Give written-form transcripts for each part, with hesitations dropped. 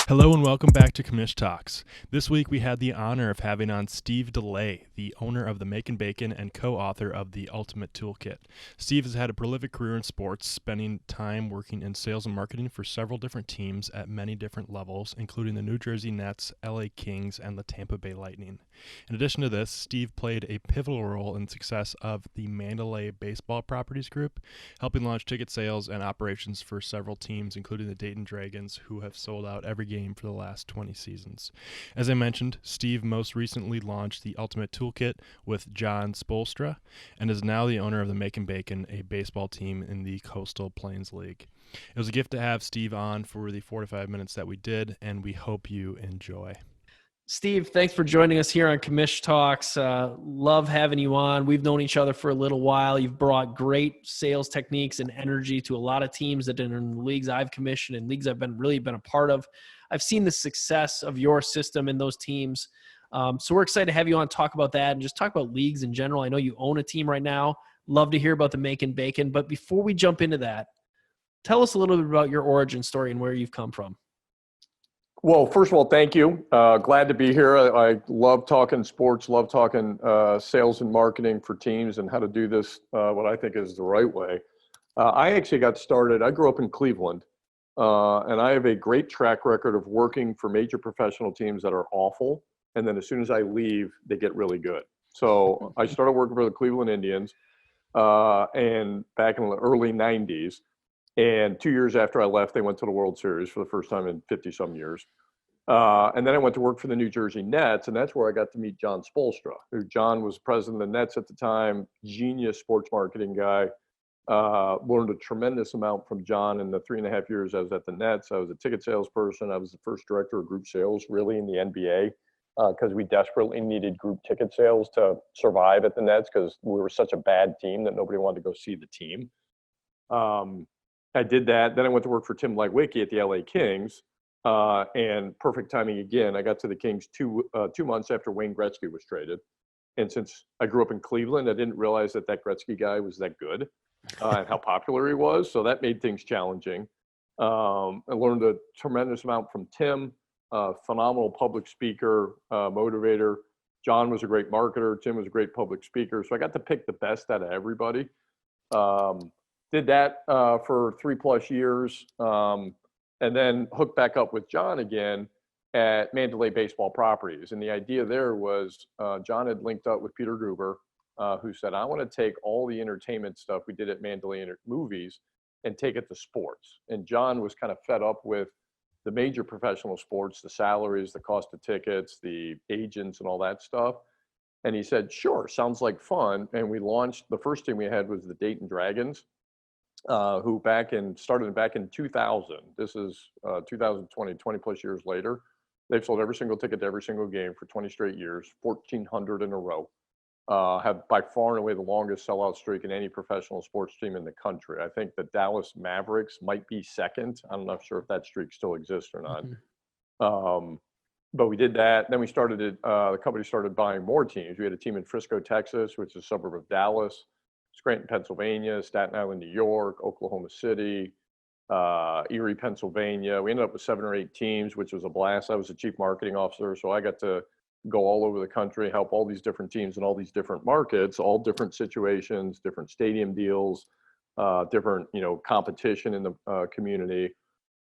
Hello and welcome back to Commish Talks. This week we had the honor of having on Steve DeLay, the owner of the Makin' Bacon and co-author of the Ultimate Toolkit. Steve has had a prolific career in sports, spending time working in sales and marketing for several different teams at many different levels, including the New Jersey Nets, LA Kings, and the Tampa Bay Lightning. In addition to this, Steve played a pivotal role in the success of the Mandalay Baseball Properties Group, helping launch ticket sales and operations for several teams, including the Dayton Dragons, who have sold out every game for the last 20 seasons. As I mentioned, Steve most recently launched the Ultimate Toolkit with John Spolstra and is now the owner of the Makin' Bacon, a baseball team in the Coastal Plains League. It was a gift to have Steve on for the 4 to 5 minutes that we did, and we hope you enjoy. Steve, thanks for joining us here on Commish Talks. Love having you on. We've known each other for a little while. You've brought great sales techniques and energy to a lot of teams that are in the leagues I've commissioned and leagues I've really been a part of. I've seen the success of your system in those teams. So we're excited to have you on to talk about that and just talk about leagues in general. I know you own a team right now. Love to hear about the Makin' Bacon. But before we jump into that, tell us a little bit about your origin story and where you've come from. Well, first of all, thank you. Glad to be here. I love talking sports, love talking sales and marketing for teams and how to do this what I think is the right way. I actually got started, I grew up in Cleveland, and I have a great track record of working for major professional teams that are awful, and then as soon as I leave, they get really good. So I started working for the Cleveland Indians and back in the early 90s. And 2 years after I left, they went to the World Series for the first time in 50-some years. And then I went to work for the New Jersey Nets, and that's where I got to meet John Spolstra, who John was president of the Nets at the time, genius sports marketing guy. Learned a tremendous amount from John in the 3.5 years I was at the Nets. I was a ticket salesperson. I was the first director of group sales, really, in the NBA, because we desperately needed group ticket sales to survive at the Nets because we were such a bad team that nobody wanted to go see the team. I did that. Then I went to work for Tim Legwicki at the LA Kings, and perfect timing again. I got to the Kings 2 months after Wayne Gretzky was traded. And since I grew up in Cleveland, I didn't realize that Gretzky guy was that good and how popular he was. So that made things challenging. I learned a tremendous amount from Tim, phenomenal public speaker, motivator. John was a great marketer. Tim was a great public speaker. So I got to pick the best out of everybody. Did that for 3+ years, and then hooked back up with John again at Mandalay Baseball Properties. And the idea there was John had linked up with Peter Gruber, who said, I want to take all the entertainment stuff we did at Mandalay Movies and take it to sports. And John was kind of fed up with the major professional sports, the salaries, the cost of tickets, the agents, and all that stuff. And he said, sure, sounds like fun. And we launched, the first team we had was the Dayton Dragons. Who started back in 2000. This is 2020, 20+ years later. They've sold every single ticket to every single game for 20 straight years, 1,400 in a row. Have by far and away the longest sellout streak in any professional sports team in the country. I think the Dallas Mavericks might be second. I'm not sure if that streak still exists or not. Mm-hmm. But we did that. Then we started the company started buying more teams. We had a team in Frisco, Texas, which is a suburb of Dallas. Scranton, Pennsylvania, Staten Island, New York, Oklahoma City, Erie, Pennsylvania. We ended up with 7 or 8 teams, which was a blast. I was the chief marketing officer, so I got to go all over the country, help all these different teams in all these different markets, all different situations, different stadium deals, different competition in the community.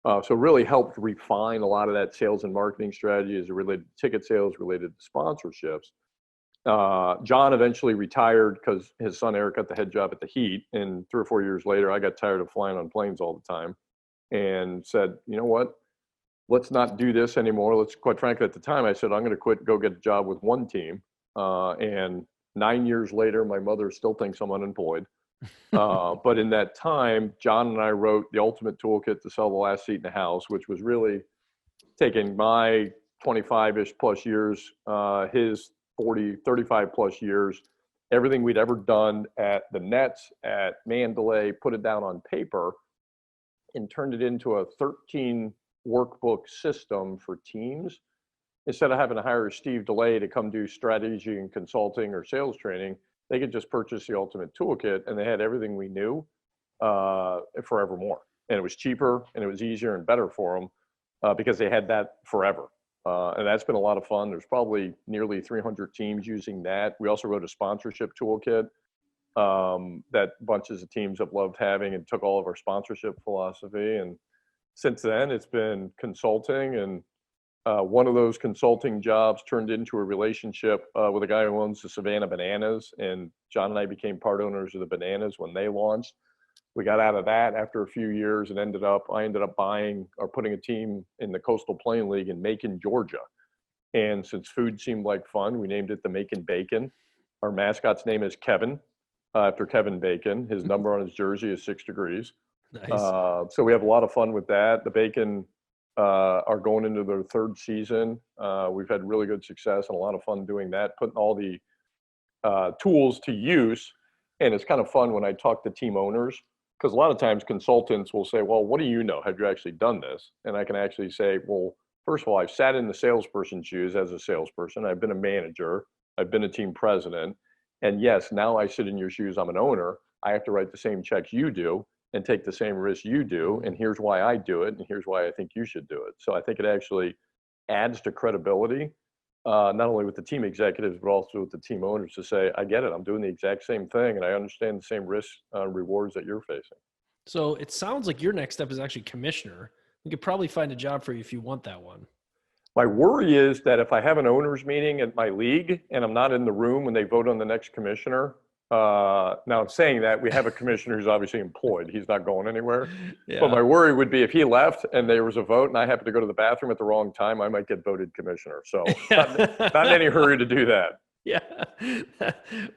So really helped refine a lot of that sales and marketing strategy as it related to ticket sales, related to sponsorships. John eventually retired because his son Eric got the head job at the Heat, and 3 or 4 years later, I got tired of flying on planes all the time, and said, you know what, let's not do this anymore. Quite frankly, at the time, I said I'm going to quit, go get a job with one team. And 9 years later, my mother still thinks I'm unemployed. But in that time, John and I wrote the Ultimate Toolkit to sell the last seat in the house, which was really taking my 25-ish plus years, his 40, 35+ years, everything we'd ever done at the Nets, at Mandalay, put it down on paper and turned it into a 13 workbook system for teams. Instead of having to hire Steve DeLay to come do strategy and consulting or sales training, they could just purchase the Ultimate Toolkit and they had everything we knew forevermore. And it was cheaper and it was easier and better for them. because they had that forever. And that's been a lot of fun. There's probably nearly 300 teams using that. We also wrote a sponsorship toolkit that bunches of teams have loved having, and took all of our sponsorship philosophy. And since then, it's been consulting. And one of those consulting jobs turned into a relationship with a guy who owns the Savannah Bananas. And John and I became part owners of the Bananas when they launched. We got out of that after a few years and I ended up buying or putting a team in the Coastal Plain League in Macon, Georgia. And since food seemed like fun, we named it the Macon Bacon. Our mascot's name is Kevin, after Kevin Bacon. His number on his jersey is 6 degrees. Nice. So we have a lot of fun with that. The Bacon are going into their 3rd season. We've had really good success and a lot of fun doing that, putting all the tools to use. And it's kind of fun when I talk to team owners, because a lot of times consultants will say, well, what do you know? Have you actually done this? And I can actually say, well, first of all, I've sat in the salesperson's shoes as a salesperson. I've been a manager. I've been a team president. And yes, now I sit in your shoes. I'm an owner. I have to write the same checks you do and take the same risks you do. And here's why I do it. And here's why I think you should do it. So I think it actually adds to credibility, not only with the team executives, but also with the team owners, to say, I get it. I'm doing the exact same thing, and I understand the same risks and rewards that you're facing. So it sounds like your next step is actually commissioner. We could probably find a job for you if you want that one. My worry is that if I have an owners meeting at my league and I'm not in the room when they vote on the next commissioner, now I'm saying that we have a commissioner who's obviously employed. He's not going anywhere. Yeah. But my worry would be if he left and there was a vote and I happened to go to the bathroom at the wrong time, I might get voted commissioner. So not in any hurry to do that. Yeah.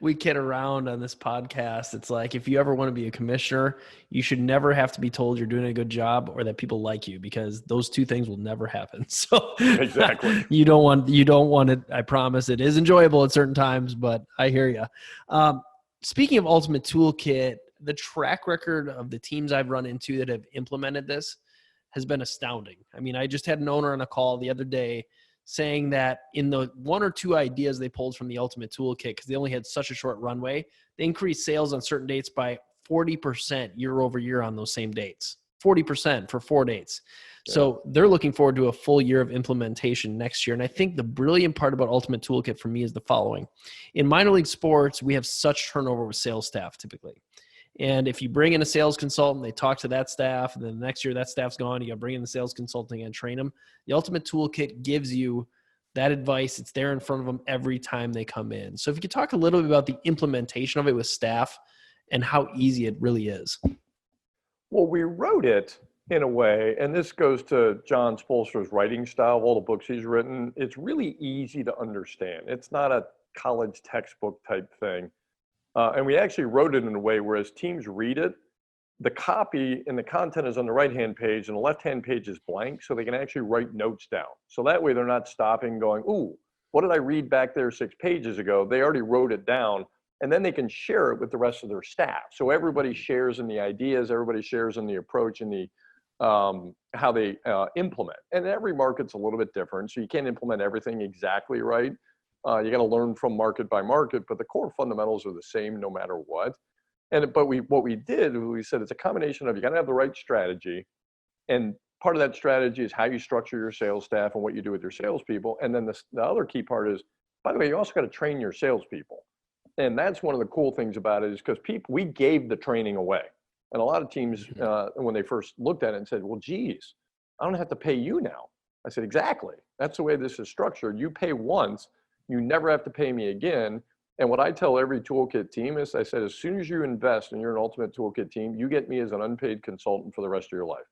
We kid around on this podcast. It's like, if you ever want to be a commissioner, you should never have to be told you're doing a good job or that people like you, because those two things will never happen. So Exactly. you don't want it. I promise. It is enjoyable at certain times, but I hear you. Speaking of Ultimate Toolkit, the track record of the teams I've run into that have implemented this has been astounding. I mean, I just had an owner on a call the other day saying that in the 1 or 2 ideas they pulled from the Ultimate Toolkit, because they only had such a short runway, they increased sales on certain dates by 40% year over year on those same dates. 40% for 4 dates. Yeah. So they're looking forward to a full year of implementation next year. And I think the brilliant part about Ultimate Toolkit for me is the following. In minor league sports, we have such turnover with sales staff typically. And if you bring in a sales consultant, they talk to that staff, and then the next year that staff's gone, you got to bring in the sales consultant and train them. The Ultimate Toolkit gives you that advice. It's there in front of them every time they come in. So if you could talk a little bit about the implementation of it with staff and how easy it really is. Well, we wrote it in a way, and this goes to John Spolster's writing style, all the books he's written. It's really easy to understand. It's not a college textbook type thing. And we actually wrote it in a way where as teams read it, the copy and the content is on the right-hand page and the left-hand page is blank, so they can actually write notes down. So that way they're not stopping going, ooh, what did I read back there 6 pages ago? They already wrote it down, and then they can share it with the rest of their staff. So everybody shares in the ideas, everybody shares in the approach and the how they implement. And every market's a little bit different, so you can't implement everything exactly right. You got to learn from market by market, but the core fundamentals are the same no matter what. But what we did, we said it's a combination of, you got to have the right strategy, and part of that strategy is how you structure your sales staff and what you do with your salespeople. And then the other key part is, by the way, you also got to train your salespeople. And that's one of the cool things about it, is because we gave the training away. And a lot of teams, when they first looked at it and said, well, geez, I don't have to pay you now. I said, exactly. That's the way this is structured. You pay once, you never have to pay me again. And what I tell every Toolkit team is, I said, as soon as you invest and you're an Ultimate Toolkit team, you get me as an unpaid consultant for the rest of your life.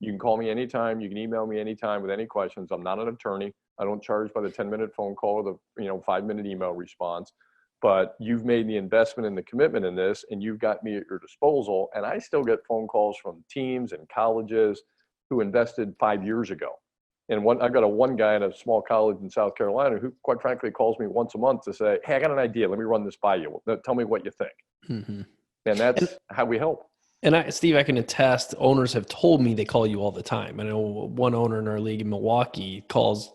You can call me anytime. You can email me anytime with any questions. I'm not an attorney. I don't charge by the 10-minute phone call or the 5-minute email response. But you've made the investment and the commitment in this, and you've got me at your disposal. And I still get phone calls from teams and colleges who invested 5 years ago. And I've got one guy in a small college in South Carolina who, quite frankly, calls me once a month to say, hey, I got an idea. Let me run this by you. Tell me what you think. Mm-hmm. And that's how we help. And Steve, I can attest, owners have told me they call you all the time. I know one owner in our league in Milwaukee calls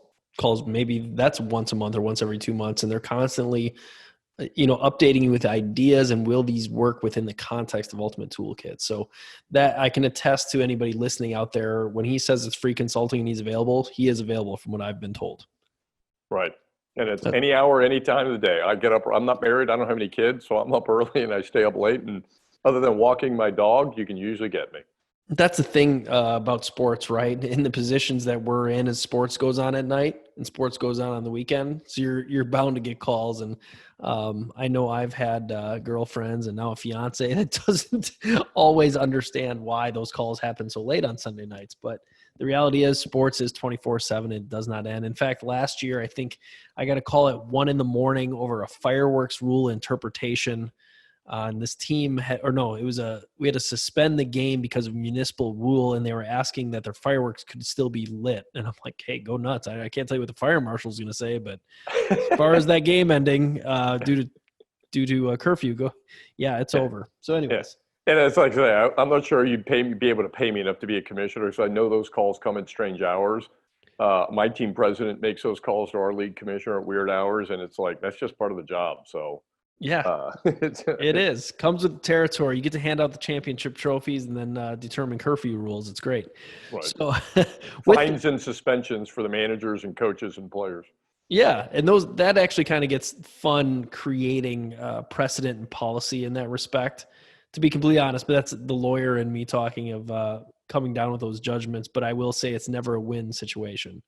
maybe that's once a month or once every 2 months, and they're constantly updating you with ideas and will these work within the context of Ultimate Toolkit. So that I can attest to anybody listening out there, when he says it's free consulting and he's available, he is available from what I've been told. Right. And it's any hour, any time of the day. I get up, I'm not married, I don't have any kids, so I'm up early and I stay up late. And other than walking my dog, you can usually get me. That's the thing about sports, right? In the positions that we're in, as sports goes on at night and sports goes on the weekend, so you're bound to get calls. And I know I've had girlfriends and now a fiance that doesn't always understand why those calls happen so late on Sunday nights. But the reality is, sports is 24/7. It does not end. In fact, last year I think I got a call at 1 a.m. over a fireworks rule interpretation. And this team we had to suspend the game because of municipal rule, and they were asking that their fireworks could still be lit. And I'm like, hey, go nuts. I can't tell you what the fire marshal's going to say, but as far as that game ending due to a curfew, it's over. So anyways. And it's like, I'm not sure you'd be able to pay me enough to be a commissioner. So I know those calls come at strange hours. My team president makes those calls to our league commissioner at weird hours. And it's like, that's just part of the job. So yeah, it is. Comes with the territory. You get to hand out the championship trophies and then determine curfew rules. It's great. Right. So fines and suspensions for the managers and coaches and players. Yeah, and that actually kind of gets fun creating precedent and policy in that respect, to be completely honest. But that's the lawyer in me talking of coming down with those judgments. But I will say it's never a win situation.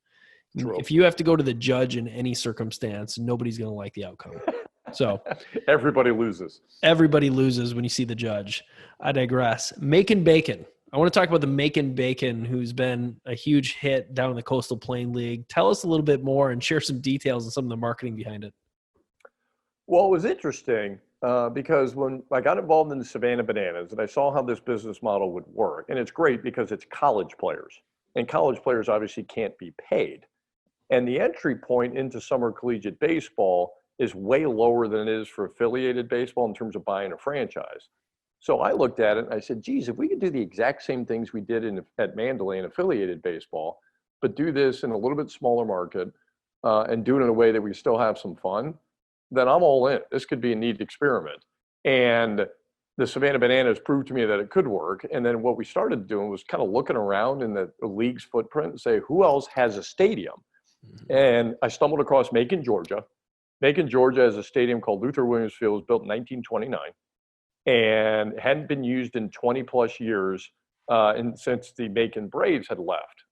True. If you have to go to the judge in any circumstance, nobody's going to like the outcome. So everybody loses. Everybody loses when you see the judge. I digress. Macon Bacon. I want to talk about the Macon Bacon, who's been a huge hit down in the Coastal Plain League. Tell us a little bit more and share some details and some of the marketing behind it. Well, it was interesting because when I got involved in the Savannah Bananas and I saw how this business model would work, and it's great because it's college players, and college players obviously can't be paid. And the entry point into summer collegiate baseball is way lower than it is for affiliated baseball in terms of buying a franchise. So I looked at it and I said, geez, if we could do the exact same things we did at Mandalay in affiliated baseball, but do this in a little bit smaller market and do it in a way that we still have some fun, then I'm all in. This could be a neat experiment. And the Savannah Bananas proved to me that it could work. And then what we started doing was kind of looking around in the league's footprint and say, who else has a stadium? And I stumbled across Macon, Georgia. Macon, Georgia has a stadium called Luther Williams Field. It was built in 1929 and hadn't been used in 20 plus years since the Macon Braves had left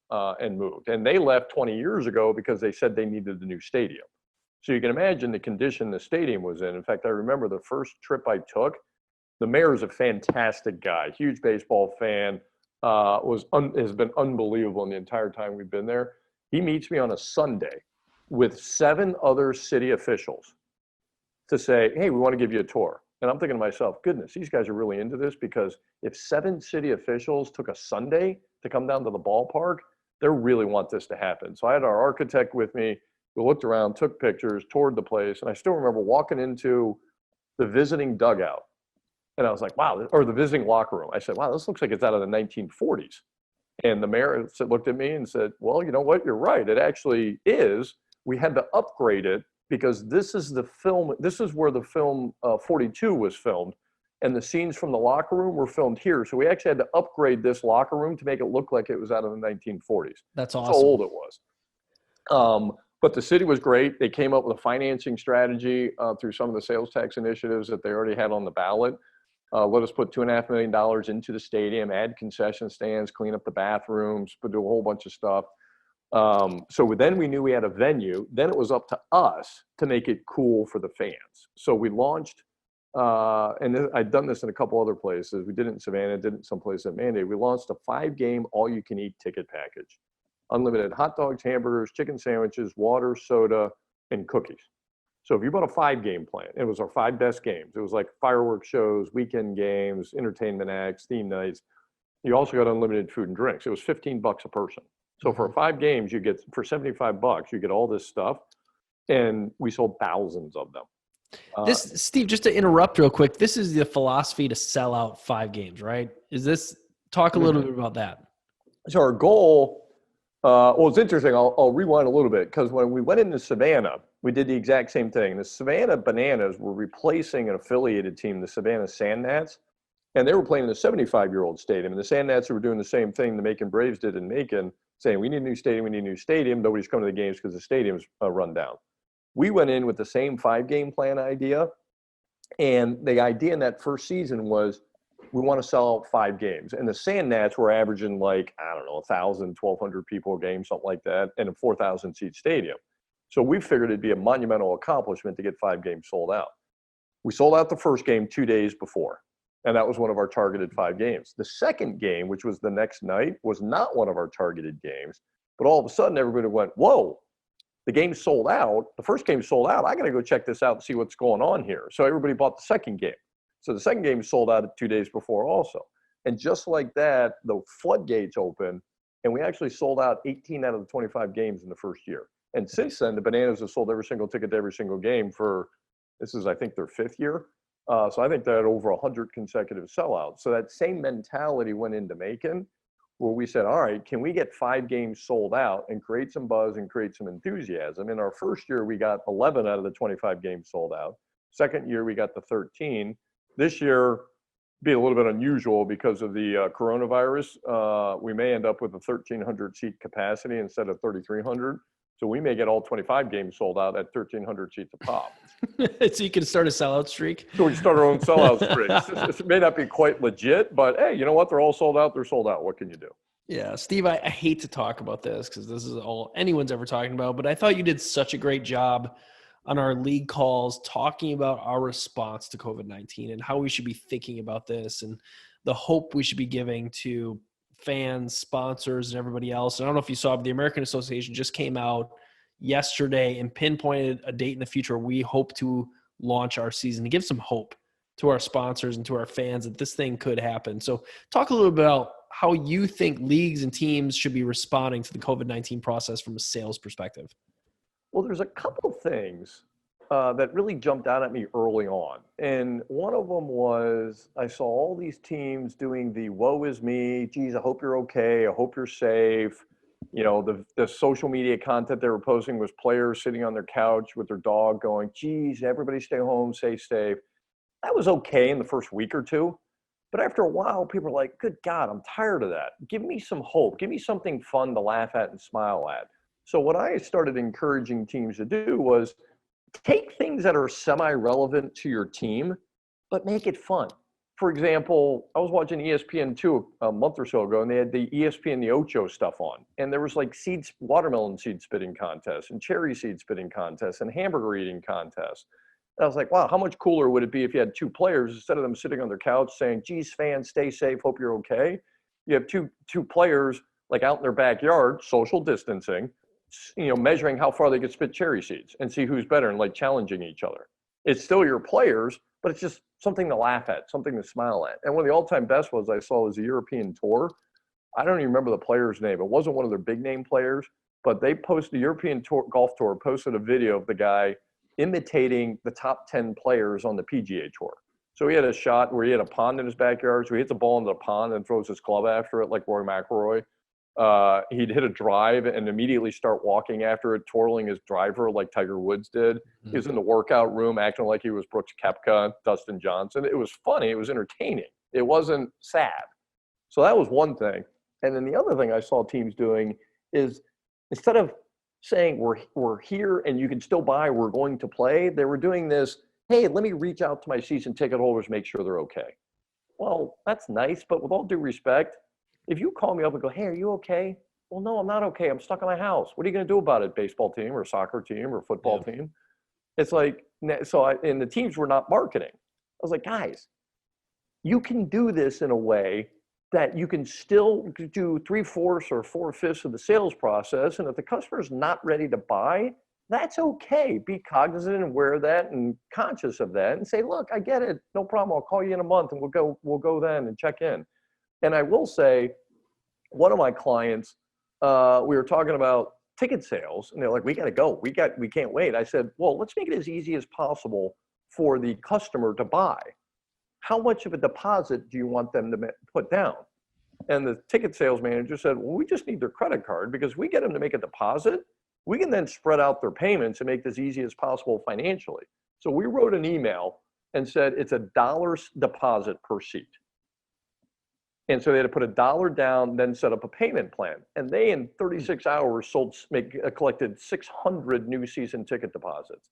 and moved. And they left 20 years ago because they said they needed the new stadium. So you can imagine the condition the stadium was in. In fact, I remember the first trip I took, the mayor is a fantastic guy, huge baseball fan, has been unbelievable in the entire time we've been there. He meets me on a Sunday with 7 other city officials to say, hey, we want to give you a tour. And I'm thinking to myself, goodness, these guys are really into this, because if 7 city officials took a Sunday to come down to the ballpark, they really want this to happen. So I had our architect with me. We looked around, took pictures, toured the place. And I still remember walking into the visiting dugout. And I was like, wow, or the visiting locker room. I said, wow, this looks like it's out of the 1940s. And the mayor looked at me and said, well, you know what? You're right. It actually is. We had to upgrade it because this is where the film 42 was filmed. And the scenes from the locker room were filmed here. So we actually had to upgrade this locker room to make it look like it was out of the 1940s. That's awesome. That's how old it was. But the city was great. They came up with a financing strategy through some of the sales tax initiatives that they already had on the ballot. Let us put $2.5 million into the stadium, add concession stands, clean up the bathrooms, but do a whole bunch of stuff. So then we knew we had a venue. Then it was up to us to make it cool for the fans. So we launched, and I'd done this in a couple other places. We did it in Savannah, did it someplace at Mandate. We launched a 5-game all-you-can-eat ticket package. Unlimited hot dogs, hamburgers, chicken sandwiches, water, soda, and cookies. So if you bought a 5-game plan, it was our 5 best games. It was like fireworks shows, weekend games, entertainment acts, theme nights. You also got unlimited food and drinks. It was $15 a person. So for 5 games, you get, for $75, you get all this stuff. And we sold thousands of them. Steve, just to interrupt real quick, this is the philosophy to sell out 5 games, right? Talk a little bit about that. So our goal Well, it's interesting. I'll rewind a little bit because when we went into Savannah, we did the exact same thing. The Savannah Bananas were replacing an affiliated team, the Savannah Sand Gnats, and they were playing in the 75-year-old stadium. And the Sand Gnats were doing the same thing the Macon Braves did in Macon, saying, we need a new stadium, we need a new stadium. Nobody's coming to the games because the stadium's run down. We went in with the same 5-game plan idea. And the idea in that first season was we want to sell out 5 games. And the Sand Gnats were averaging 1,000, 1,200 people a game, something like that, in a 4,000-seat stadium. So we figured it'd be a monumental accomplishment to get 5 games sold out. We sold out the first game 2 days before, and that was one of our targeted 5 games. The second game, which was the next night, was not one of our targeted games, but all of a sudden everybody went, whoa, the game sold out. The first game sold out. I got to go check this out and see what's going on here. So everybody bought the second game. So the second game sold out 2 days before also. And just like that, the floodgates opened, and we actually sold out 18 out of the 25 games in the first year. And since then, the Bananas have sold every single ticket to every single game for, this is, I think, their 5th year. So I think they had over 100 consecutive sellouts. So that same mentality went into Macon, where we said, all right, can we get 5 games sold out and create some buzz and create some enthusiasm? In our first year, we got 11 out of the 25 games sold out. Second year, we got the 13. This year, be a little bit unusual because of the coronavirus. We may end up with a 1,300 seat capacity instead of 3,300. So we may get all 25 games sold out at 1,300 seats a pop. So you can start a sellout streak. So we start our own sellout streak. This may not be quite legit, but hey, you know what? They're all sold out. They're sold out. What can you do? Yeah, Steve, I hate to talk about this because this is all anyone's ever talking about, but I thought you did such a great job on our league calls talking about our response to COVID-19 and how we should be thinking about this and the hope we should be giving to fans, sponsors, and everybody else. And I don't know if you saw, but the American Association just came out yesterday and pinpointed a date in the future we hope to launch our season to give some hope to our sponsors and to our fans that this thing could happen. So talk a little bit about how you think leagues and teams should be responding to the COVID-19 process from a sales perspective. Well, there's a couple of things that really jumped out at me early on. And one of them was I saw all these teams doing the woe is me, geez, I hope you're okay, I hope you're safe. You know, the social media content they were posting was players sitting on their couch with their dog going, geez, everybody stay home, stay safe. That was okay in the first week or two. But after a while, people are like, good God, I'm tired of that. Give me some hope. Give me something fun to laugh at and smile at. So what I started encouraging teams to do was take things that are semi-relevant to your team, but make it fun. For example, I was watching ESPN2 a month or so ago, and they had the ESPN the Ocho stuff on. And there was like watermelon seed spitting contests and cherry seed spitting contests and hamburger eating contests. And I was like, wow, how much cooler would it be if you had 2 players, instead of them sitting on their couch saying, geez, fans, stay safe, hope you're okay. You have two players like out in their backyard, social distancing, you know, measuring how far they could spit cherry seeds and see who's better and like challenging each other. It's still your players, but it's just something to laugh at, something to smile at. And one of the all-time best ones I saw was the European Tour. I don't even remember the player's name. It wasn't one of their big name players, but they posted, the European Tour, Golf Tour posted a video of the guy imitating the top 10 players on the PGA Tour. So he had a shot where he had a pond in his backyard. So he hits a ball into the pond and throws his club after it like Rory McIlroy. He'd hit a drive and immediately start walking after it, twirling his driver like Tiger Woods did. Mm-hmm. He was in the workout room acting like he was Brooks Koepka, Dustin Johnson. It was funny. It was entertaining. It wasn't sad. So that was one thing. And then the other thing I saw teams doing is instead of saying we're here and you can still buy, we're going to play, they were doing this, hey, let me reach out to my season ticket holders, make sure they're okay. Well, that's nice, but with all due respect, if you call me up and go, hey, are you okay? Well, no, I'm not okay. I'm stuck in my house. What are you going to do about it? Baseball team or soccer team or football team? It's like, and the teams were not marketing. I was like, guys, you can do this in a way that you can still do 3/4 or 4/5 of the sales process. And if the customer's not ready to buy, that's okay. Be cognizant and aware of that and conscious of that and say, look, I get it. No problem. I'll call you in a month and we'll go then and check in. And I will say, one of my clients, we were talking about ticket sales, and they're like, we got to go. We can't wait. I said, well, let's make it as easy as possible for the customer to buy. How much of a deposit do you want them to put down? And the ticket sales manager said, well, we just need their credit card because we get them to make a deposit. We can then spread out their payments and make this easy as possible financially. So we wrote an email and said it's $1 deposit per seat. And so they had to put $1 down, then set up a payment plan. And they, in 36 hours, collected 600 new season ticket deposits.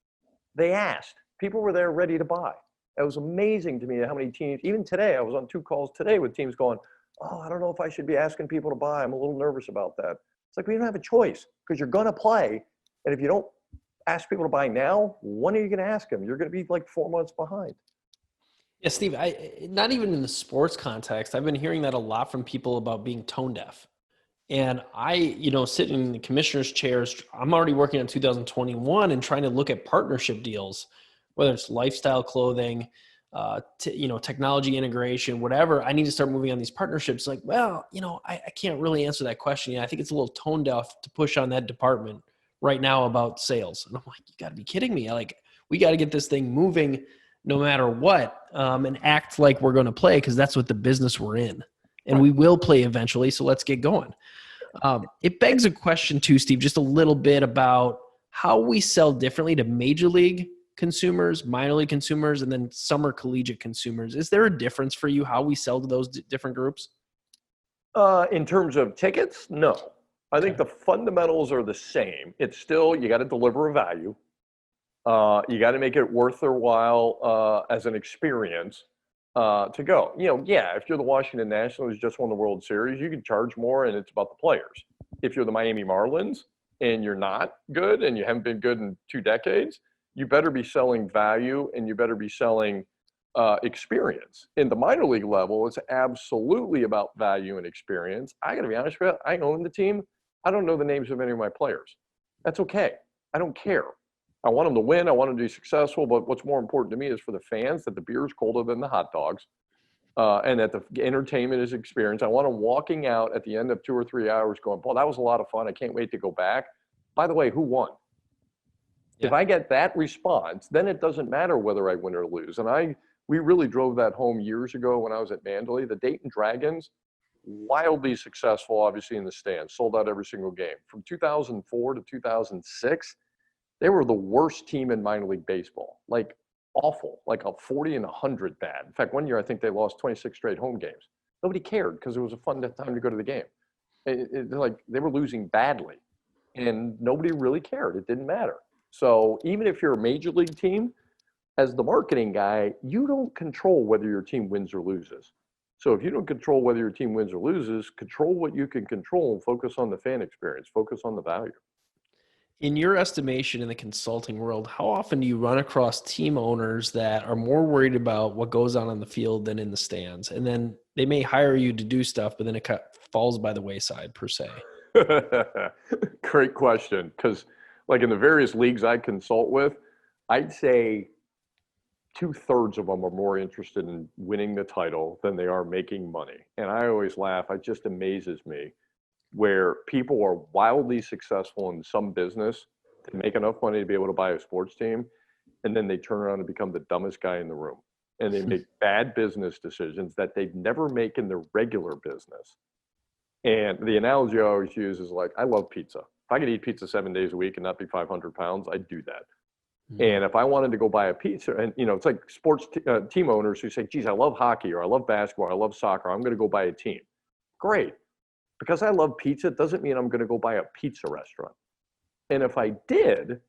They asked. People were there ready to buy. It was amazing to me how many teams, even today, I was on 2 calls today with teams going, oh, I don't know if I should be asking people to buy. I'm a little nervous about that. It's like, we don't have a choice because you're going to play. And if you don't ask people to buy now, when are you going to ask them? You're going to be like 4 months behind. Yeah, Steve, not even in the sports context, I've been hearing that a lot from people about being tone deaf. And I, sitting in the commissioner's chairs, I'm already working on 2021 and trying to look at partnership deals, whether it's lifestyle clothing, technology integration, whatever. I need to start moving on these partnerships. Like, well, I can't really answer that question. I think it's a little tone deaf to push on that department right now about sales. And I'm like, you got to be kidding me. We got to get this thing moving no matter what, and act like we're going to play because that's what the business we're in. And we will play eventually, so let's get going. It begs a question too, Steve, just a little bit about how we sell differently to major league consumers, minor league consumers, and then summer collegiate consumers. Is there a difference for you how we sell to those different groups? In terms of tickets, no. I think the fundamentals are the same. It's still, you got to deliver a value. You got to make it worth their while as an experience to go. If you're the Washington Nationals, just won the World Series, you can charge more and it's about the players. If you're the Miami Marlins and you're not good and you haven't been good in 2 decades, you better be selling value and you better be selling experience. In the minor league level, it's absolutely about value and experience. I got to be honest with you, I own the team. I don't know the names of any of my players. That's okay. I don't care. I want them to win. I want them to be successful. But what's more important to me is for the fans that the beer is colder than the hot dogs and that the entertainment is experience. I want them walking out at the end of 2 or 3 hours going, boy, that was a lot of fun. I can't wait to go back. By the way, who won? Yeah. If I get that response, then it doesn't matter whether I win or lose. And we really drove that home years ago when I was at Mandalay. The Dayton Dragons, wildly successful, obviously, in the stands, sold out every single game. From 2004 to 2006, they were the worst team in minor league baseball, like awful, like a 40 and 100 bad. In fact, one year I think they lost 26 straight home games. Nobody cared because it was a fun time to go to the game. Like they were losing badly, and nobody really cared. It didn't matter. So even if you're a major league team, as the marketing guy, you don't control whether your team wins or loses. So if you don't control whether your team wins or loses, control what you can control and focus on the fan experience, focus on the value. In your estimation in the consulting world, how often do you run across team owners that are more worried about what goes on the field than in the stands? And then they may hire you to do stuff, but then it falls by the wayside per se. Great question. Because like in the various leagues I consult with, I'd say 2/3 of them are more interested in winning the title than they are making money. And I always laugh. It just amazes me where people are wildly successful in some business to make enough money to be able to buy a sports team, and then they turn around and become the dumbest guy in the room. And they make bad business decisions that they'd never make in their regular business. And the analogy I always use is like, I love pizza. If I could eat pizza 7 days a week and not be 500 pounds, I'd do that. And if I wanted to go buy a pizza, and it's like sports team owners who say, geez, I love hockey, or I love basketball, or I love soccer, I'm going to go buy a team. Great. Because I love pizza, it doesn't mean I'm going to go buy a pizza restaurant. And if I did,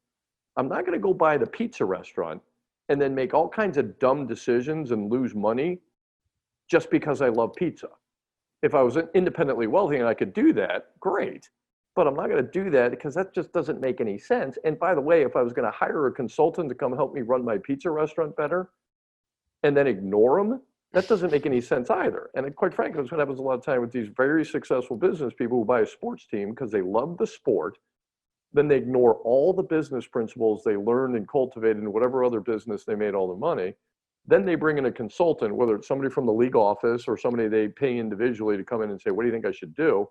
I'm not going to go buy the pizza restaurant and then make all kinds of dumb decisions and lose money just because I love pizza. If I was independently wealthy and I could do that, great. But I'm not going to do that because that just doesn't make any sense. And by the way, if I was going to hire a consultant to come help me run my pizza restaurant better and then ignore them, that doesn't make any sense either. And quite frankly, that's what happens a lot of time with these very successful business people who buy a sports team because they love the sport. Then they ignore all the business principles they learned and cultivated in whatever other business they made all the money. Then they bring in a consultant, whether it's somebody from the league office or somebody they pay individually to come in and say, what do you think I should do?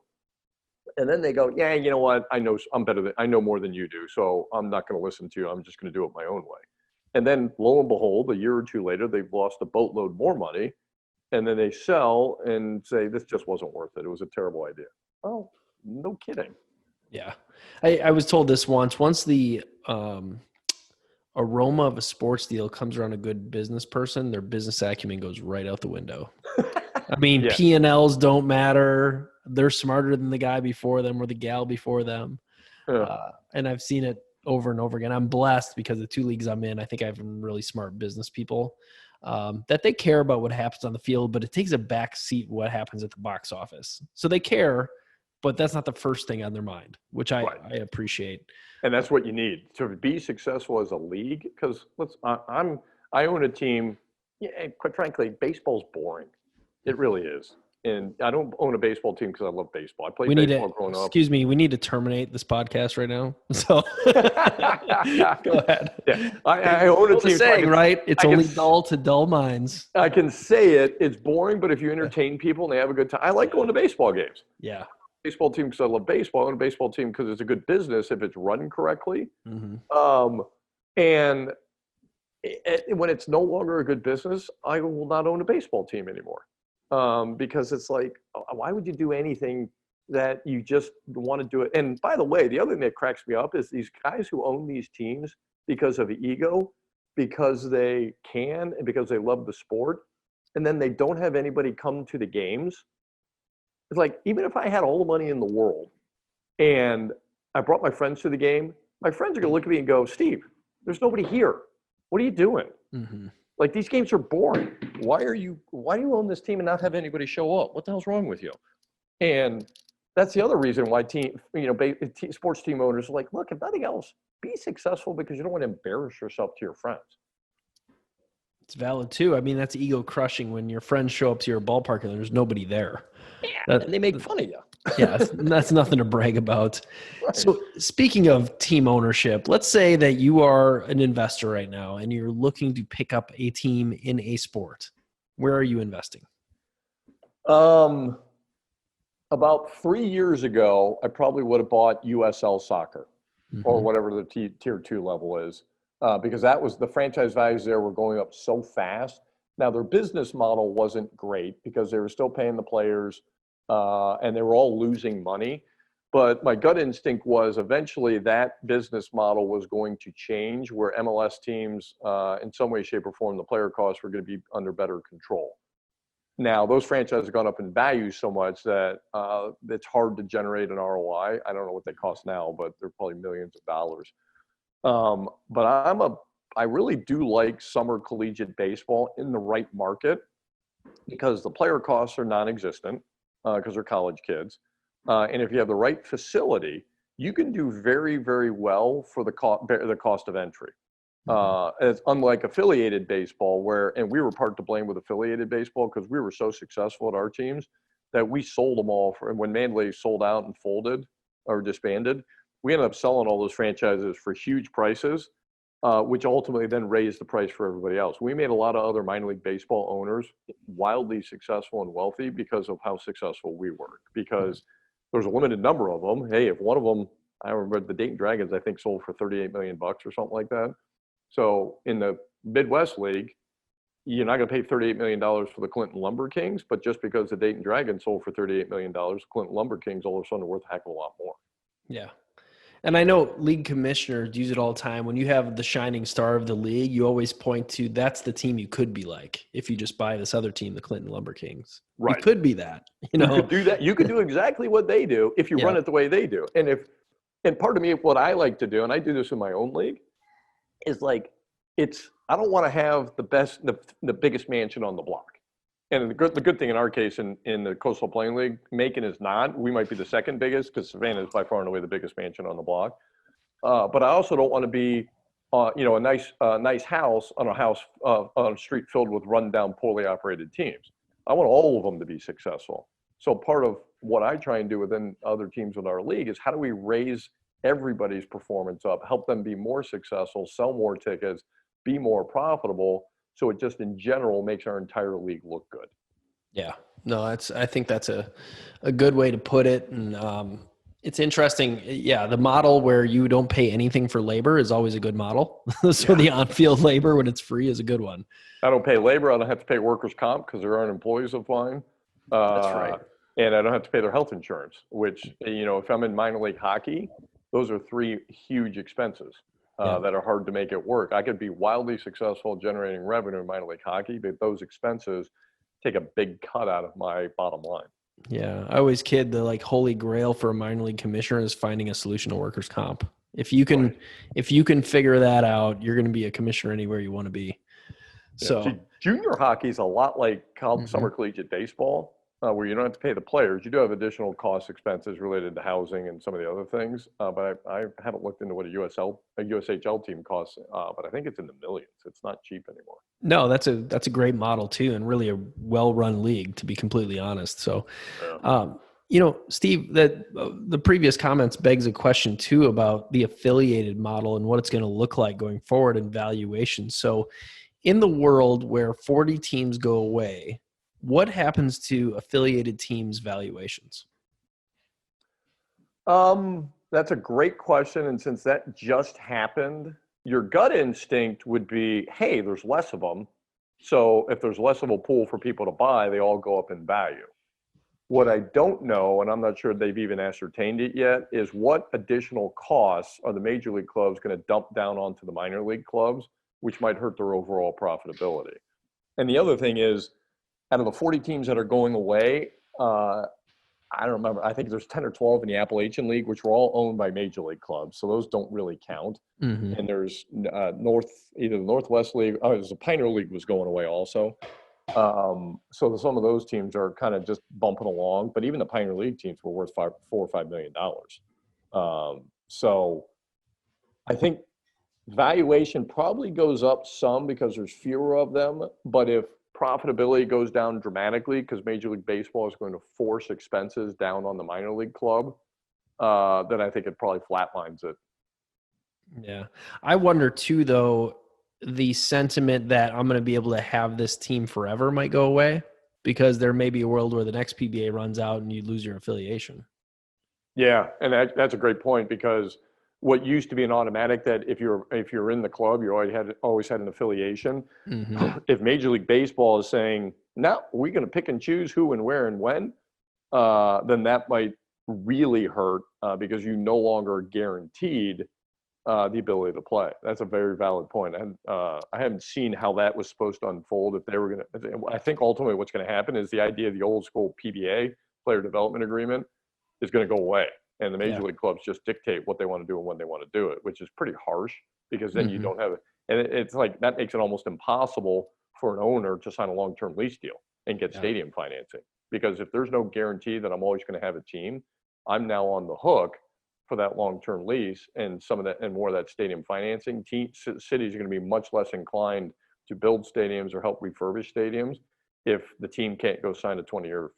And then they go, yeah, you know what? I know more than you do. So I'm not going to listen to you. I'm just going to do it my own way. And then lo and behold, a year or two later, they've lost a boatload more money and then they sell and say, this just wasn't worth it. It was a terrible idea. Oh, no kidding. Yeah. I was told this once the aroma of a sports deal comes around a good business person, their business acumen goes right out the window. I mean, Yeah. P&Ls don't matter. They're smarter than the guy before them or the gal before them. Yeah. And I've seen it over and over again. I'm blessed because the two leagues I'm in, I think I have some really smart business people that they care about what happens on the field, but it takes a back seat what happens at the box office. So they care, but that's not the first thing on their mind, which I appreciate. And that's what you need to be successful as a league. Because I own a team. Yeah, quite frankly, baseball's boring. It really is. And I don't own a baseball team because I love baseball. I played baseball growing up. Excuse me, we need to terminate this podcast right now. So go ahead. Yeah, I own a team. Saying, right? It's only dull to dull minds. I can say it. It's boring, but if you entertain people and they have a good time, I like going to baseball games. Yeah. Baseball team because I love baseball. I own a baseball team because it's a good business if it's run correctly. Mm-hmm. And when it's no longer a good business, I will not own a baseball team anymore. Because it's like, why would you do anything that you just want to do it? And by the way, the other thing that cracks me up is these guys who own these teams because of ego, because they can, and because they love the sport, and then they don't have anybody come to the games. It's like, even if I had all the money in the world and I brought my friends to the game, my friends are going to look at me and go, Steve, there's nobody here. What are you doing? Mm-hmm. Like, these games are boring. Why do you own this team and not have anybody show up? What the hell's wrong with you? And that's the other reason why sports team owners are like, look, if nothing else, be successful because you don't want to embarrass yourself to your friends. It's valid too. I mean, that's ego crushing when your friends show up to your ballpark and there's nobody there. Yeah, and they make fun of you. Yeah, that's nothing to brag about. Right. So speaking of team ownership, let's say that you are an investor right now and you're looking to pick up a team in a sport. Where are you investing? About 3 years ago, I probably would have bought USL Soccer or whatever the tier 2 level is, because that was the franchise values there were going up so fast. Now, their business model wasn't great because they were still paying the players and they were all losing money. But my gut instinct was eventually that business model was going to change where MLS teams, in some way, shape, or form, the player costs were going to be under better control. Now, those franchises have gone up in value so much that it's hard to generate an ROI. I don't know what they cost now, but they're probably millions of dollars. But I really do like summer collegiate baseball in the right market because the player costs are non-existent because they're college kids. And if you have the right facility, you can do very, very well for the cost of entry. It's unlike affiliated baseball and we were part to blame with affiliated baseball because we were so successful at our teams that we sold them all and when Mandalay sold out and folded or disbanded, we ended up selling all those franchises for huge prices, which ultimately then raised the price for everybody else. We made a lot of other minor league baseball owners wildly successful and wealthy because of how successful we were, because there's a limited number of them. Hey, if one of them, I remember the Dayton Dragons, I think sold for $38 million or something like that. So in the Midwest League, you're not going to pay $38 million for the Clinton Lumber Kings, but just because the Dayton Dragons sold for $38 million, Clinton Lumber Kings all of a sudden are worth a heck of a lot more. Yeah. And I know league commissioners use it all the time. When you have the shining star of the league, you always point to that's the team you could be like if you just buy this other team, the Clinton Lumber Kings. Right. You could be that. You could do that. You could do exactly what they do if you run it the way they do. And part of me, what I like to do, and I do this in my own league, is like I don't want to have the biggest mansion on the block. And the good thing in our case in the Coastal Plain League, Macon is not. We might be the second biggest because Savannah is by far and away the biggest mansion on the block. But I also don't want to be, a nice house on a street filled with rundown, poorly operated teams. I want all of them to be successful. So part of what I try and do within other teams in our league is how do we raise everybody's performance up, help them be more successful, sell more tickets, be more profitable. So it just in general makes our entire league look good. Yeah, no, I think that's a good way to put it. And It's interesting. Yeah, the model where you don't pay anything for labor is always a good model. So the on-field labor when it's free is a good one. I don't pay labor. I don't have to pay workers' comp because there aren't employees of mine. That's right. And I don't have to pay their health insurance, which, if I'm in minor league hockey, those are three huge expenses that are hard to make it work. I could be wildly successful generating revenue in minor league hockey, but those expenses take a big cut out of my bottom line. Yeah, I always kid the holy grail for a minor league commissioner is finding a solution to workers' comp. If you can figure that out, you're going to be a commissioner anywhere you want to be. So See, junior hockey is a lot like summer collegiate baseball, where you don't have to pay the players. You do have additional cost expenses related to housing and some of the other things. But I haven't looked into what a USHL team costs. But I think it's in the millions. It's not cheap anymore. no, that's a great model too, and really a well-run league, to be completely honest. So, Steve, that the previous comments begs a question too about the affiliated model and what it's going to look like going forward in valuation. So, in the world where 40 teams go away, what happens to affiliated teams' valuations? That's a great question. And since that just happened, your gut instinct would be, hey, there's less of them. So if there's less of a pool for people to buy, they all go up in value. What I don't know, and I'm not sure they've even ascertained it yet, is what additional costs are the major league clubs going to dump down onto the minor league clubs, which might hurt their overall profitability. And the other thing is, out of the 40 teams that are going away, I don't remember. I think there's 10 or 12 in the Appalachian League, which were all owned by major league clubs. So those don't really count. Mm-hmm. And there's either the Northwest League, there's the Pioneer League was going away also. So some of those teams are kind of just bumping along. But even the Pioneer League teams were worth $4 or $5 million. So I think valuation probably goes up some because there's fewer of them. But if profitability goes down dramatically because Major League Baseball is going to force expenses down on the minor league club, then I think it probably flatlines it. Yeah. I wonder too, though, the sentiment that I'm going to be able to have this team forever might go away because there may be a world where the next PBA runs out and you lose your affiliation. Yeah, and that's a great point because what used to be an automatic that if you're in the club, you always had an affiliation. Mm-hmm. If Major League Baseball is saying, no, we're going to pick and choose who and where and when, then that might really hurt because you no longer are guaranteed the ability to play. That's a very valid point. And I haven't seen how that was supposed to unfold. If they were going to, I think ultimately what's going to happen is the idea of the old school PBA, player development agreement, is going to go away. And the major league clubs just dictate what they want to do and when they want to do it, which is pretty harsh because then you don't have it. And it's like that makes it almost impossible for an owner to sign a long-term lease deal and get stadium financing. Because if there's no guarantee that I'm always going to have a team, I'm now on the hook for that long-term lease and some of that and more of that stadium financing. Cities are going to be much less inclined to build stadiums or help refurbish stadiums if the team can't go sign a 10 or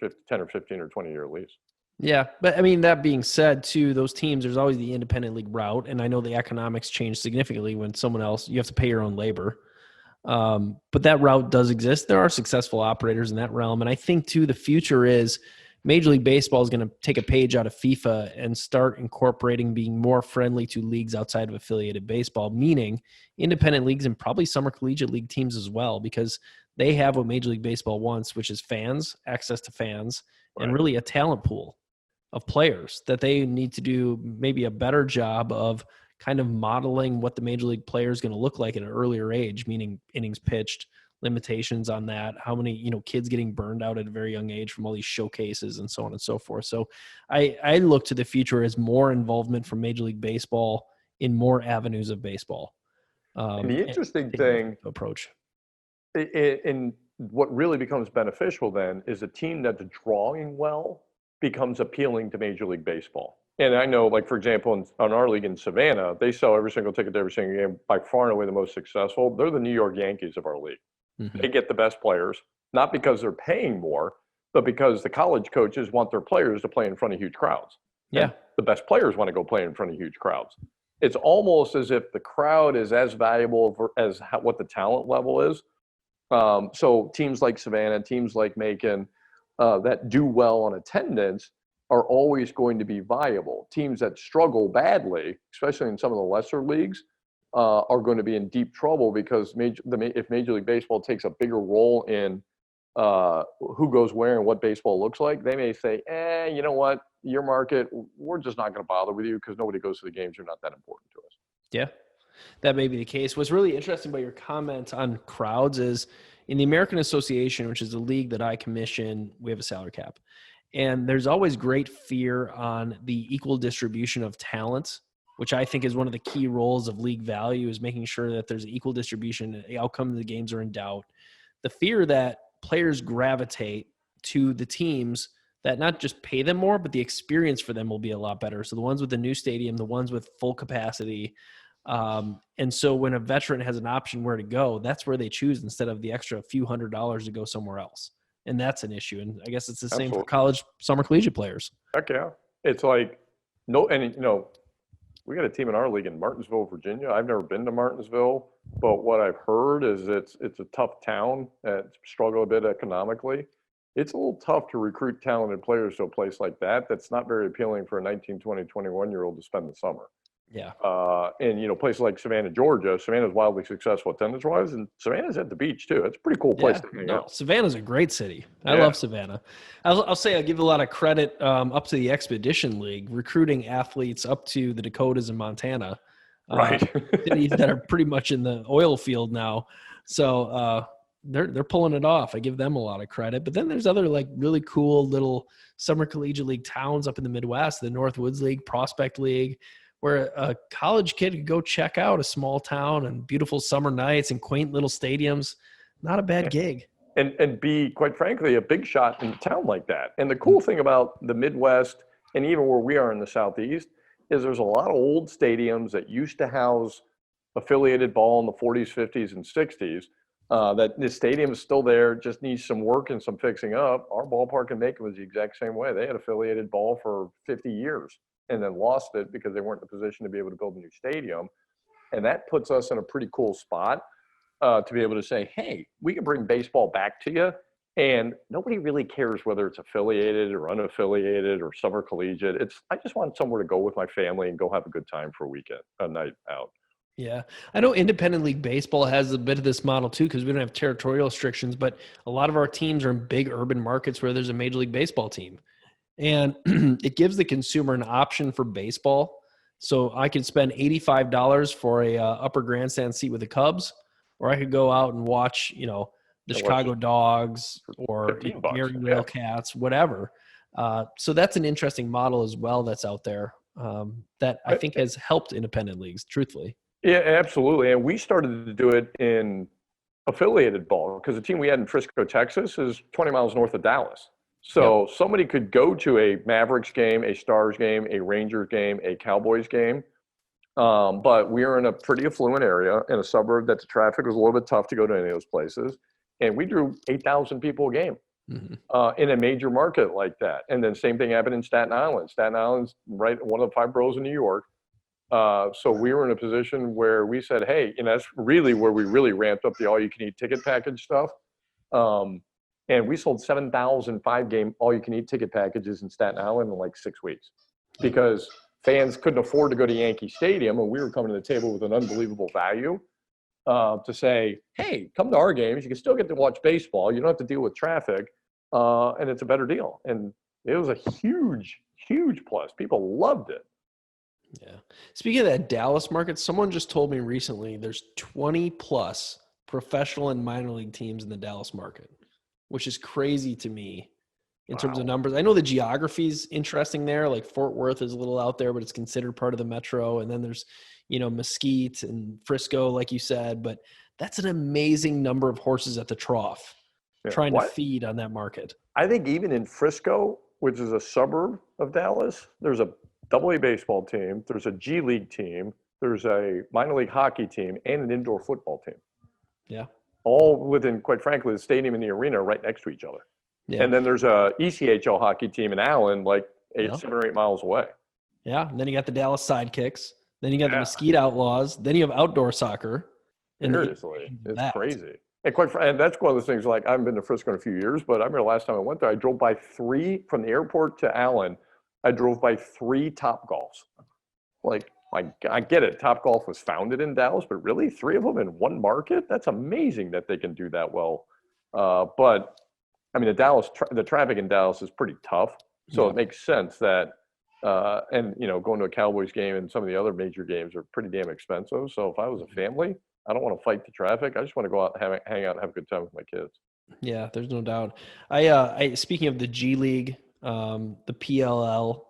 15 or 20-year lease. Yeah, but I mean, that being said, too, those teams, there's always the independent league route, and I know the economics change significantly when someone else, you have to pay your own labor. But that route does exist. There are successful operators in that realm, and I think, too, the future is Major League Baseball is going to take a page out of FIFA and start incorporating being more friendly to leagues outside of affiliated baseball, meaning independent leagues and probably summer collegiate league teams as well, because they have what Major League Baseball wants, which is fans, access to fans, and really a talent pool of players that they need to do maybe a better job of kind of modeling what the major league player is going to look like at an earlier age, meaning innings pitched, limitations on that, how many, kids getting burned out at a very young age from all these showcases and so on and so forth. So I look to the future as more involvement from Major League Baseball in more avenues of baseball. And the interesting thing approach. And what really becomes beneficial then is a team that's drawing well becomes appealing to Major League Baseball. And I know, like, for example, on our league in Savannah, they sell every single ticket to every single game, by far and away the most successful. They're the New York Yankees of our league. Mm-hmm. They get the best players, not because they're paying more, but because the college coaches want their players to play in front of huge crowds. Yeah. And the best players want to go play in front of huge crowds. It's almost as if the crowd is as valuable as what the talent level is. So teams like Savannah, teams like Macon, that do well on attendance are always going to be viable. Teams that struggle badly, especially in some of the lesser leagues, are going to be in deep trouble because if Major League Baseball takes a bigger role in who goes where and what baseball looks like, they may say, you know what, your market, we're just not going to bother with you because nobody goes to the games. You're not that important to us. Yeah, that may be the case. What's really interesting about your comment on crowds is in the American Association, which is the league that I commission, we have a salary cap. And there's always great fear on the equal distribution of talent, which I think is one of the key roles of league value, is making sure that there's equal distribution. The outcome of the games are in doubt. The fear that players gravitate to the teams that not just pay them more, but the experience for them will be a lot better. So the ones with the new stadium, the ones with full capacity. And so when a veteran has an option where to go, that's where they choose instead of the extra few $100s to go somewhere else. And that's an issue. And I guess it's the same for college summer collegiate players. Heck yeah. It's like, we got a team in our league in Martinsville, Virginia. I've never been to Martinsville, but what I've heard is it's a tough town and struggle a bit economically. It's a little tough to recruit talented players to a place like that. That's not very appealing for a 19, 20, 21-year-old to spend the summer. Yeah. And, places like Savannah, Georgia, Savannah's wildly successful attendance-wise, and Savannah's at the beach, too. It's a pretty cool place to hang out. Savannah's a great city. I love Savannah. I'll say I give a lot of credit up to the Expedition League, recruiting athletes up to the Dakotas and Montana. Right. Cities that are pretty much in the oil field now. So they're pulling it off. I give them a lot of credit. But then there's other like really cool little summer collegiate league towns up in the Midwest, the Northwoods League, Prospect League, where a college kid could go check out a small town and beautiful summer nights and quaint little stadiums. Not a bad gig. And be, quite frankly, a big shot in a town like that. And the cool thing about the Midwest and even where we are in the Southeast is there's a lot of old stadiums that used to house affiliated ball in the 40s, 50s, and 60s. That the stadium is still there, just needs some work and some fixing up. Our ballpark in Macon was the exact same way. They had affiliated ball for 50 years. And then lost it because they weren't in a position to be able to build a new stadium. And that puts us in a pretty cool spot to be able to say, hey, we can bring baseball back to you. And nobody really cares whether it's affiliated or unaffiliated or summer collegiate. I just want somewhere to go with my family and go have a good time for a night out. Yeah. I know independent league baseball has a bit of this model too, because we don't have territorial restrictions, but a lot of our teams are in big urban markets where there's a Major League Baseball team. And it gives the consumer an option for baseball. So I could spend $85 for a upper grandstand seat with the Cubs, or I could go out and watch, the Chicago Dogs or Gary Railcats, whatever. So that's an interesting model as well that's out there that I think has helped independent leagues, truthfully. Yeah, absolutely. And we started to do it in affiliated ball because the team we had in Frisco, Texas is 20 miles north of Dallas. So somebody could go to a Mavericks game, a Stars game, a Rangers game, a Cowboys game. But we are in a pretty affluent area in a suburb that the traffic was a little bit tough to go to any of those places. And we drew 8,000 people a game in a major market like that. And then same thing happened in Staten Island. Staten Island's right one of the 5 boroughs in New York. So we were in a position where we said, hey, that's really where we really ramped up the all-you-can-eat ticket package stuff. And we sold 7,000 5-game all-you-can-eat ticket packages in Staten Island in like 6 weeks because fans couldn't afford to go to Yankee Stadium, and we were coming to the table with an unbelievable value to say, hey, come to our games. You can still get to watch baseball. You don't have to deal with traffic, and it's a better deal. And it was a huge, huge plus. People loved it. Yeah. Speaking of that Dallas market, someone just told me recently there's 20-plus professional and minor league teams in the Dallas market, which is crazy to me in terms of numbers. I know the geography is interesting there. Like Fort Worth is a little out there, but it's considered part of the metro. And then there's, Mesquite and Frisco, like you said. But that's an amazing number of horses at the trough trying to feed on that market. I think even in Frisco, which is a suburb of Dallas, there's a AA baseball team, there's a G League team, there's a minor league hockey team, and an indoor football team. Yeah. All within, quite frankly, the stadium and the arena are right next to each other. Yeah. And then there's a ECHL hockey team in Allen, like 7 or 8 miles away. Yeah. And then you got the Dallas Sidekicks. Then you got the Mesquite Outlaws. Then you have outdoor soccer. Seriously. It's crazy. And that's one of the things, like, I haven't been to Frisco in a few years, but I remember last time I went there, I drove by 3 from the airport to Allen. I drove by 3 Topgolfs. Like, I get it. Topgolf was founded in Dallas, but really 3 of them in one market? That's amazing that they can do that well. But I mean, the traffic in Dallas is pretty tough. So it makes sense that, and going to a Cowboys game and some of the other major games are pretty damn expensive. So if I was a family, I don't want to fight the traffic. I just want to go out, hang out, and have a good time with my kids. Yeah, there's no doubt. I speaking of the G League, the PLL,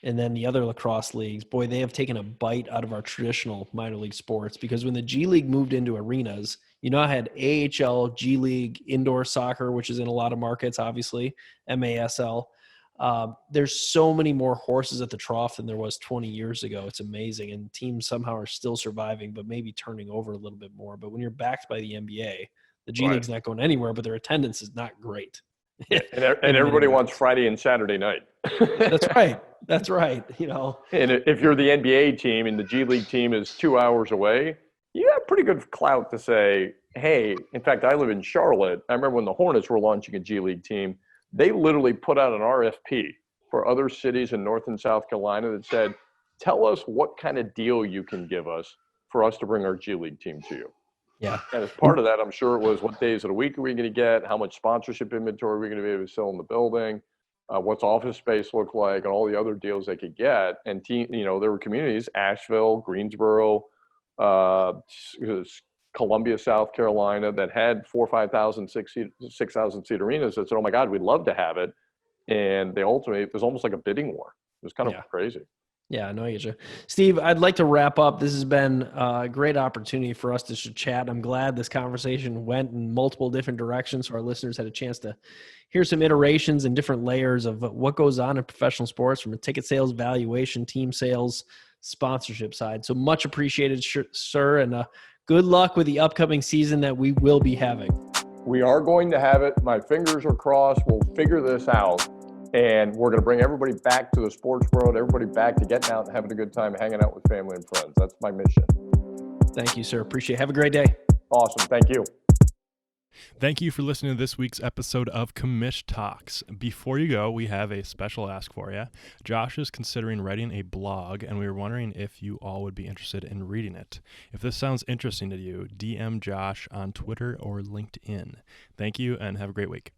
and then the other lacrosse leagues, boy, they have taken a bite out of our traditional minor league sports, because when the G League moved into arenas, I had AHL, G League, indoor soccer, which is in a lot of markets, obviously, MASL. There's so many more horses at the trough than there was 20 years ago. It's amazing. And teams somehow are still surviving, but maybe turning over a little bit more. But when you're backed by the NBA, the G League's not going anywhere, but their attendance is not great. And everybody wants Friday and Saturday night. That's right. That's right. And if you're the NBA team and the G League team is 2 hours away, you have pretty good clout to say, hey, in fact, I live in Charlotte. I remember when the Hornets were launching a G League team, they literally put out an RFP for other cities in North and South Carolina that said, tell us what kind of deal you can give us for us to bring our G League team to you. Yeah. And as part of that, I'm sure it was, what days of the week are we going to get? How much sponsorship inventory are we going to be able to sell in the building? What's office space look like, and all the other deals they could get. And there were communities, Asheville, Greensboro, Columbia, South Carolina, that had 4,000, 5,000, 6,000 seat arenas that said, oh my God, we'd love to have it. And it was almost like a bidding war. It was kind of crazy. Yeah, I know you, Steve. I'd like to wrap up. This has been a great opportunity for us to chat. I'm glad this conversation went in multiple different directions, so our listeners had a chance to hear some iterations and different layers of what goes on in professional sports, from a ticket sales, valuation, team sales, sponsorship side. So much appreciated, sir, and good luck with the upcoming season that we will be having. We are going to have it. My fingers are crossed. We'll figure this out. And we're going to bring everybody back to the sports world, everybody back to getting out and having a good time, hanging out with family and friends. That's my mission. Thank you, sir. Appreciate it. Have a great day. Awesome. Thank you. Thank you for listening to this week's episode of Commish Talks. Before you go, we have a special ask for you. Josh is considering writing a blog, and we were wondering if you all would be interested in reading it. If this sounds interesting to you, DM Josh on Twitter or LinkedIn. Thank you, and have a great week.